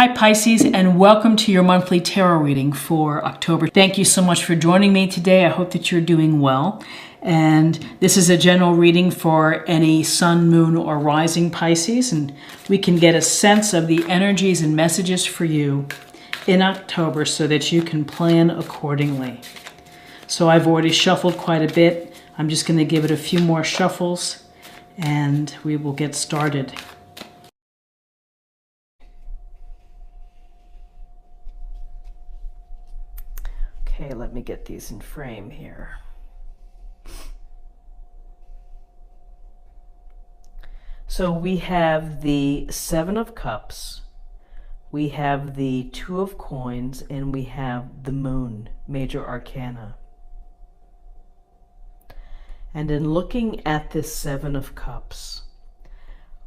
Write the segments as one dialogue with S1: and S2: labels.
S1: Hi Pisces, and welcome to your monthly tarot reading for October. Thank you so much for joining me today. I hope that you're doing well. And this is a general reading for any sun, moon, or rising Pisces, and we can get a sense of the energies and messages for you in October so that you can plan accordingly. So I've already shuffled quite a bit. I'm just going to give it a few more shuffles and we will get started. Okay, let me get these in frame here. So we have the Seven of Cups, we have the Two of Coins, and we have the Moon, Major Arcana. And in looking at this Seven of Cups,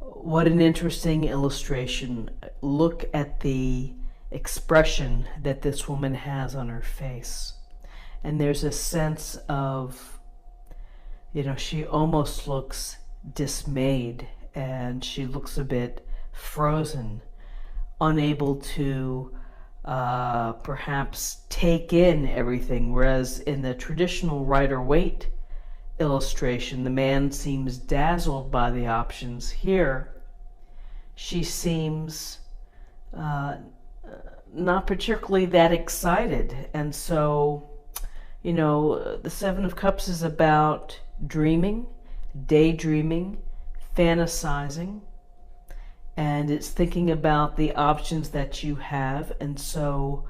S1: what an interesting illustration. Look at the expression that this woman has on her face. And there's a sense of, she almost looks dismayed and she looks a bit frozen, unable to perhaps take in everything. Whereas in the traditional Rider-Waite illustration, the man seems dazzled by the options. Here, she seems not particularly that excited. And so, the Seven of Cups is about dreaming, daydreaming, fantasizing, and it's thinking about the options that you have. And so,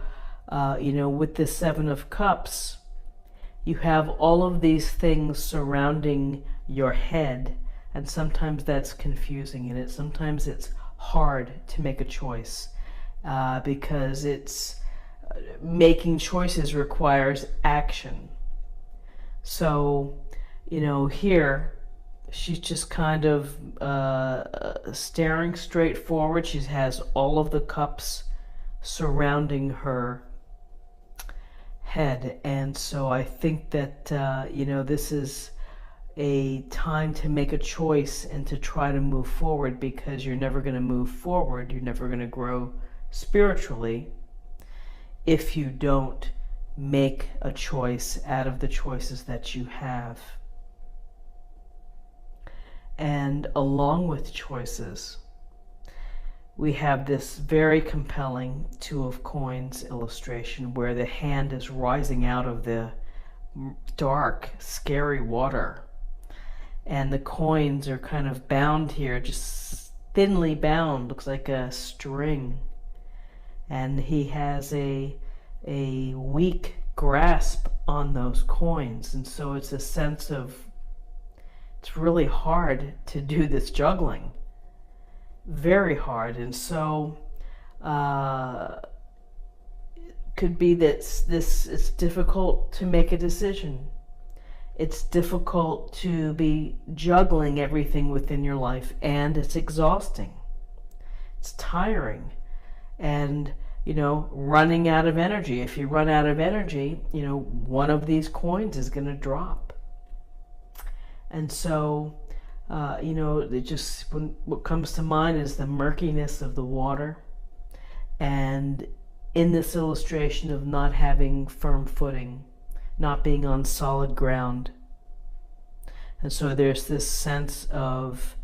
S1: with the Seven of Cups, you have all of these things surrounding your head, and sometimes that's confusing, and sometimes it's hard to make a choice. Because it's making choices requires action. So, here she's just kind of staring straight forward. She has all of the cups surrounding her head. And so I think that, this is a time to make a choice and to try to move forward, because you're never going to move forward. You're never going to grow spiritually if you don't make a choice out of the choices that you have. And along with choices, we have this very compelling Two of Coins illustration where the hand is rising out of the dark, scary water. And the coins are kind of bound here, just thinly bound, looks like a string. And he has a weak grasp on those coins. And so it's a sense of, it's really hard to do this juggling. Very hard. And so it could be that it's difficult to make a decision. It's difficult to be juggling everything within your life, and it's exhausting. It's tiring. And, running out of energy. If you run out of energy, one of these coins is going to drop. And so, what comes to mind is the murkiness of the water. And in this illustration of not having firm footing, not being on solid ground. And so there's this sense of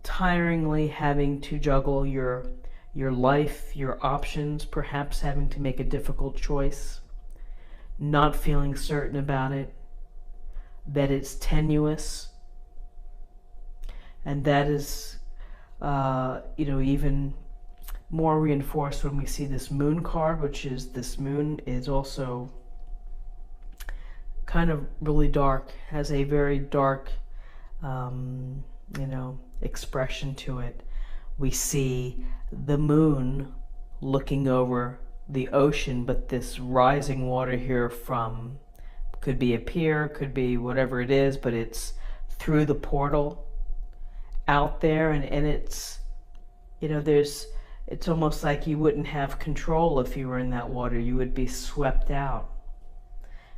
S1: tiringly having to juggle your life, your options, perhaps having to make a difficult choice, not feeling certain about it, that it's tenuous. And that is, even more reinforced when we see this Moon card, which is, this moon is also kind of really dark, has a very dark, expression to it. We see the moon looking over the ocean, but this rising water here from, could be a pier, could be whatever it is, but it's through the portal out there, and it's, it's almost like you wouldn't have control if you were in that water. You would be swept out.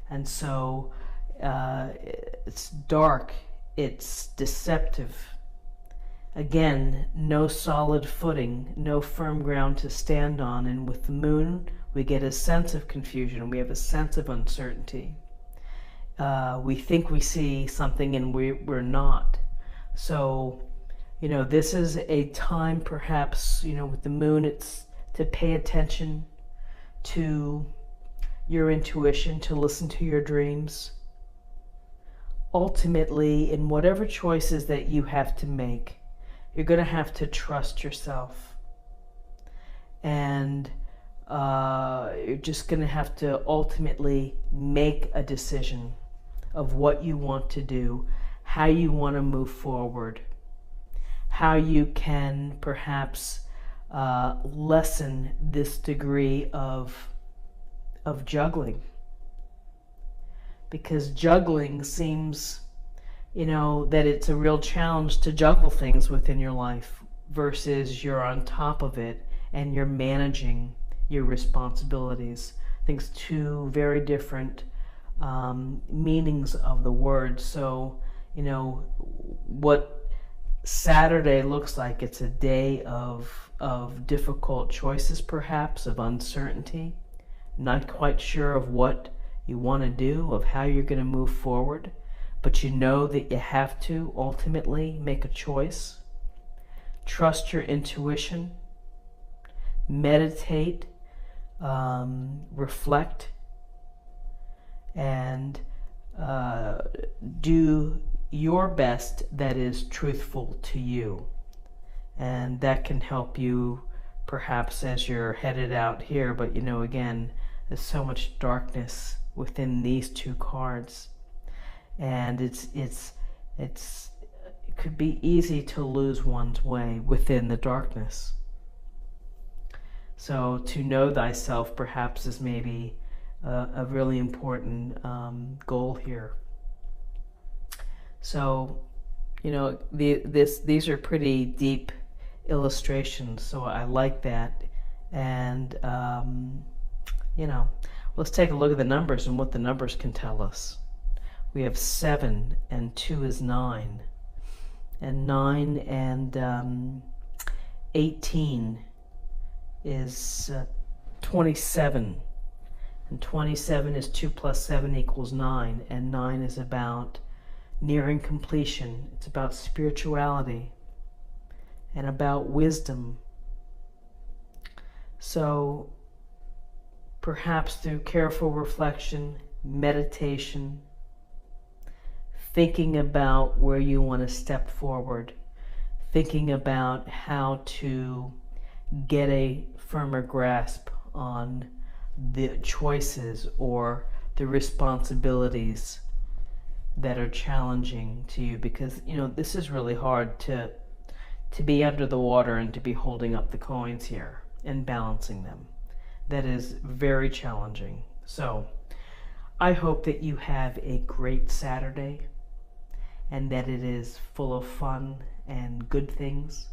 S1: And so it's dark, it's deceptive, again, no solid footing, no firm ground to stand on. And with the moon, we get a sense of confusion. We have a sense of uncertainty. We think we see something and we're not. So, this is a time perhaps, with the moon, it's to pay attention to your intuition, to listen to your dreams. Ultimately, in whatever choices that you have to make, you're going to have to trust yourself. And you're just going to have to ultimately make a decision of what you want to do, how you want to move forward, how you can perhaps lessen this degree of juggling. Because juggling seems, that it's a real challenge to juggle things within your life versus you're on top of it and you're managing your responsibilities. I think it's two very different meanings of the word. So, what Saturday looks like, it's a day of difficult choices, perhaps, of uncertainty, not quite sure of what you want to do, of how you're going to move forward, but you know that you have to ultimately make a choice. Trust your intuition, meditate, reflect, and do your best that is truthful to you. And that can help you perhaps as you're headed out here. But again, there's so much darkness within these two cards, and it could be easy to lose one's way within the darkness. So to know thyself perhaps is maybe a really important goal here. So these are pretty deep illustrations, so I like that. And let's take a look at the numbers and what the numbers can tell us. We have 7 and 2 is 9, and 9 and 18 is 27, and 27 is 2 plus 7 equals 9, and 9 is about nearing completion. It's about spirituality and about wisdom. So perhaps through careful reflection, meditation, thinking about where you want to step forward, thinking about how to get a firmer grasp on the choices or the responsibilities that are challenging to you, because this is really hard to be under the water and to be holding up the coins here and balancing them. That is very challenging. So I hope that you have a great Saturday and that it is full of fun and good things.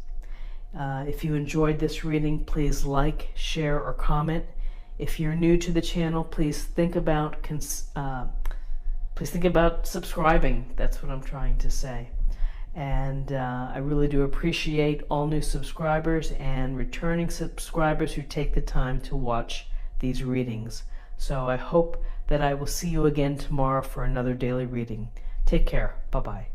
S1: If you enjoyed this reading, please like, share, or comment. If you're new to the channel, please think about subscribing. That's what I'm trying to say. And I really do appreciate all new subscribers and returning subscribers who take the time to watch these readings. So I hope that I will see you again tomorrow for another daily reading. Take care. Bye-bye.